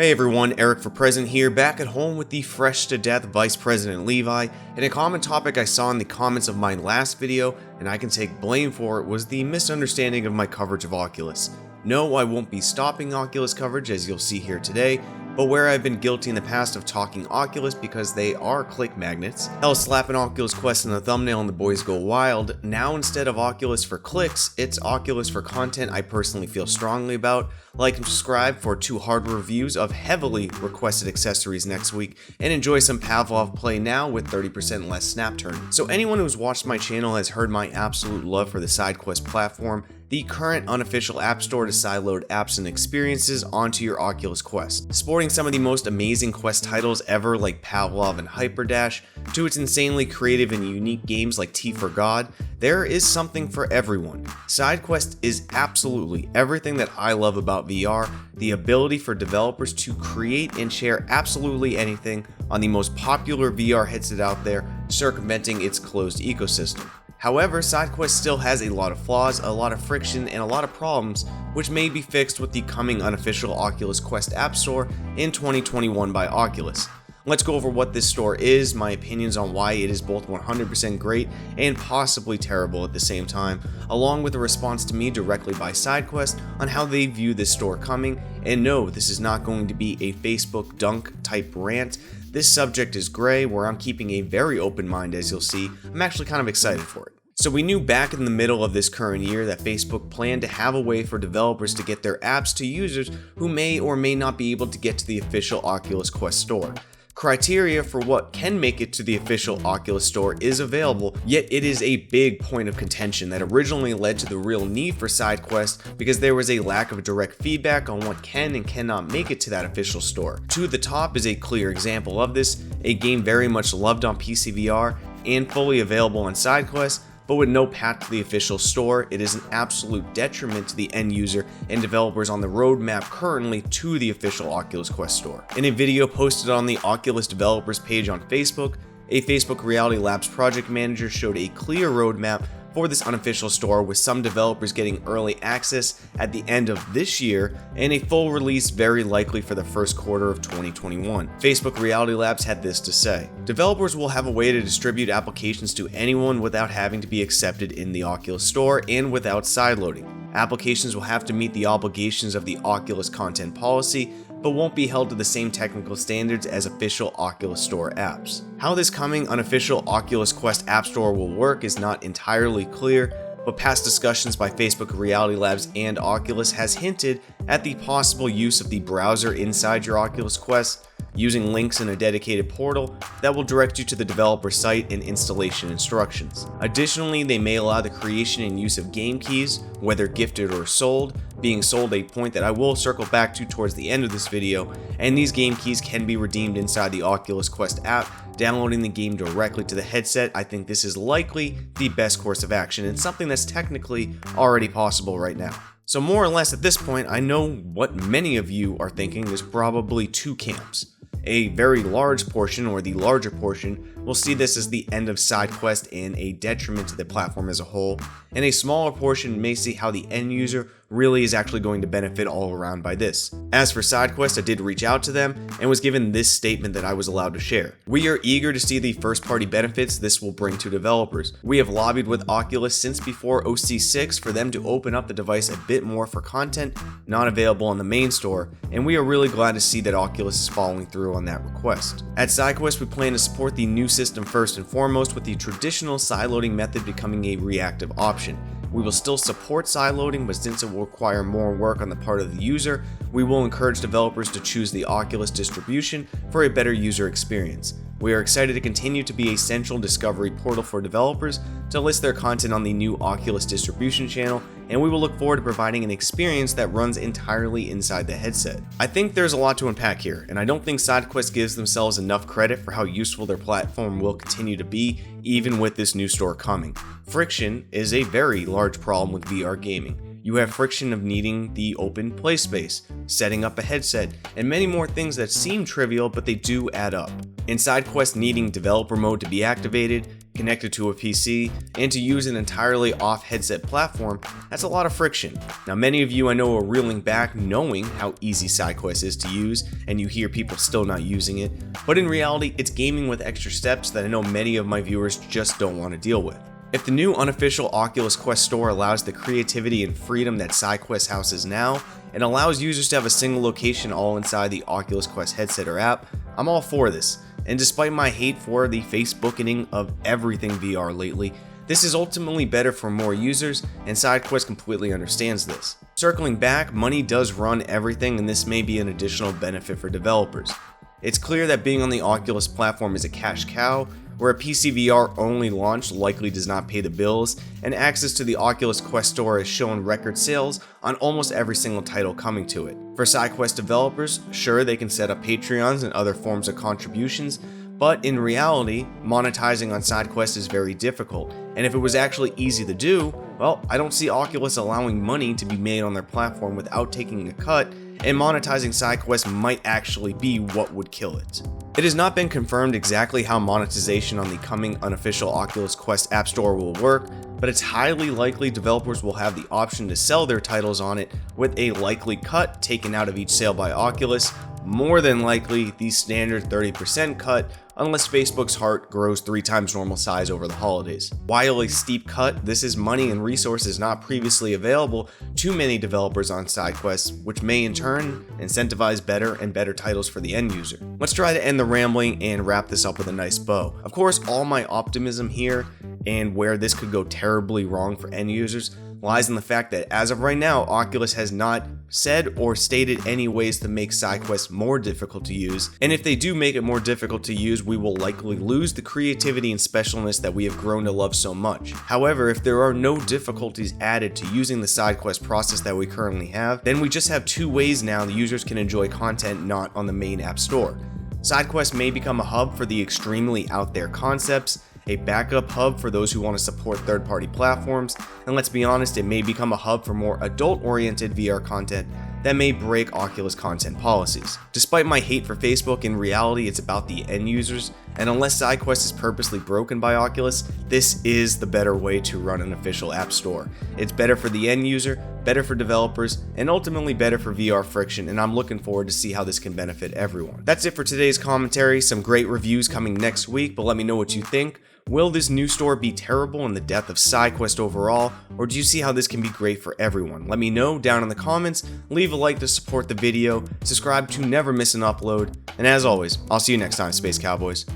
Hey everyone, Aric for President here, back at home with the fresh to death Vice President Levi, and a common topic I saw in the comments of my last video, and I can take blame for it, was the misunderstanding of my coverage of Oculus. No, I won't be stopping Oculus coverage as you'll see here today, but where I've been guilty in the past of talking Oculus because they are click magnets, hell, slap an Oculus Quest in the thumbnail and the boys go wild. Now instead of Oculus for clicks, it's Oculus for content I personally feel strongly about. Like and subscribe for 2 hardware reviews of heavily requested accessories next week, and enjoy some Pavlov play now with 30% less snap turn. So anyone who's watched my channel has heard my absolute love for the SideQuest platform, the current unofficial app store to sideload apps and experiences onto your Oculus Quest. Sporting some of the most amazing Quest titles ever like Pavlov and Hyperdash, to its insanely creative and unique games like T for God, there is something for everyone. SideQuest is absolutely everything that I love about VR, the ability for developers to create and share absolutely anything on the most popular VR headset out there, circumventing its closed ecosystem. However, SideQuest still has a lot of flaws, a lot of friction, and a lot of problems, which may be fixed with the coming unofficial Oculus Quest App Store in 2021 by Oculus. Let's go over what this store is, my opinions on why it is both 100% great and possibly terrible at the same time, along with a response to me directly by SideQuest on how they view this store coming. And no, this is not going to be a Facebook dunk type rant. This subject is gray, where I'm keeping a very open mind, as you'll see. I'm actually kind of excited for it. So we knew back in the middle of this current year that Facebook planned to have a way for developers to get their apps to users who may or may not be able to get to the official Oculus Quest store. Criteria for what can make it to the official Oculus store is available, yet it is a big point of contention that originally led to the real need for SideQuest because there was a lack of direct feedback on what can and cannot make it to that official store. To the Top is a clear example of this, a game very much loved on PC VR and fully available on SideQuest, but with no path to the official store. It is an absolute detriment to the end user and developers on the roadmap currently to the official Oculus Quest store. In a video posted on the Oculus developers page on Facebook, a Facebook Reality Labs project manager showed a clear roadmap for this unofficial store, with some developers getting early access at the end of this year and a full release very likely for the first quarter of 2021. Facebook Reality Labs had this to say: developers will have a way to distribute applications to anyone without having to be accepted in the Oculus store and without sideloading. Applications will have to meet the obligations of the Oculus content policy, but won't be held to the same technical standards as official Oculus Store apps. How this coming unofficial Oculus Quest App Store will work is not entirely clear, but past discussions by Facebook Reality Labs and Oculus has hinted at the possible use of the browser inside your Oculus Quest, using links in a dedicated portal that will direct you to the developer site and installation instructions. Additionally, they may allow the creation and use of game keys, whether gifted or sold, being sold, a point that I will circle back to towards the end of this video, and these game keys can be redeemed inside the Oculus Quest app, downloading the game directly to the headset. I think this is likely the best course of action and something that's technically already possible right now. So more or less at this point, I know what many of you are thinking. There's probably 2 camps. A very large portion, or the larger portion, will see this as the end of SideQuest and a detriment to the platform as a whole, and a smaller portion may see how the end user really is actually going to benefit all around by this. As for SideQuest, I did reach out to them and was given this statement that I was allowed to share: we are eager to see the first-party benefits this will bring to developers. We have lobbied with Oculus since before OC6 for them to open up the device a bit more for content not available on the main store, and we are really glad to see that Oculus is following through on that request. At SideQuest, we plan to support the new system first and foremost, with the traditional sideloading method becoming a reactive option. We will still support sideloading, but since it will require more work on the part of the user, we will encourage developers to choose the Oculus distribution for a better user experience. We are excited to continue to be a central discovery portal for developers to list their content on the new Oculus distribution channel, and we will look forward to providing an experience that runs entirely inside the headset. I think there's a lot to unpack here, and I don't think SideQuest gives themselves enough credit for how useful their platform will continue to be, even with this new store coming. Friction is a very large problem with VR gaming. You have friction of needing the open play space, setting up a headset, and many more things that seem trivial, but they do add up. In SideQuest, needing developer mode to be activated, connected to a PC, and to use an entirely off-headset platform, that's a lot of friction. Now many of you I know are reeling back knowing how easy SideQuest is to use, and you hear people still not using it, but in reality it's gaming with extra steps that I know many of my viewers just don't want to deal with. If the new unofficial Oculus Quest store allows the creativity and freedom that SideQuest houses now, and allows users to have a single location all inside the Oculus Quest headset or app, I'm all for this. And despite my hate for the Facebookening of everything VR lately, this is ultimately better for more users, and SideQuest completely understands this. Circling back, money does run everything, and this may be an additional benefit for developers. It's clear that being on the Oculus platform is a cash cow, where a PC VR only launch likely does not pay the bills, and access to the Oculus Quest store has shown record sales on almost every single title coming to it. For SideQuest developers, sure, they can set up Patreons and other forms of contributions, but in reality, monetizing on SideQuest is very difficult, and if it was actually easy to do, well, I don't see Oculus allowing money to be made on their platform without taking a cut, and monetizing SideQuest might actually be what would kill it. It has not been confirmed exactly how monetization on the coming unofficial Oculus Quest App Store will work, but it's highly likely developers will have the option to sell their titles on it with a likely cut taken out of each sale by Oculus, more than likely the standard 30% cut, unless Facebook's heart grows 3 times normal size over the holidays. While a steep cut, this is money and resources not previously available to many developers on SideQuest, which may in turn incentivize better and better titles for the end user. Let's try to end the rambling and wrap this up with a nice bow. Of course, all my optimism here and where this could go terribly wrong for end users lies in the fact that as of right now, Oculus has not said or stated any ways to make SideQuest more difficult to use, and if they do make it more difficult to use, we will likely lose the creativity and specialness that we have grown to love so much. However, if there are no difficulties added to using the SideQuest process that we currently have, then we just have 2 ways now the users can enjoy content not on the main app store. SideQuest may become a hub for the extremely out there concepts, a backup hub for those who want to support third-party platforms, and let's be honest, it may become a hub for more adult-oriented VR content that may break Oculus content policies. Despite my hate for Facebook, in reality it's about the end users, and unless SideQuest is purposely broken by Oculus, this is the better way to run an official app store. It's better for the end user, better for developers, and ultimately better for VR friction, and I'm looking forward to see how this can benefit everyone. That's it for today's commentary. Some great reviews coming next week, but let me know what you think. Will this new store be terrible in the death of SideQuest overall, or do you see how this can be great for everyone? Let me know down in the comments, leave a like to support the video, subscribe to never miss an upload, and as always, I'll see you next time, Space Cowboys.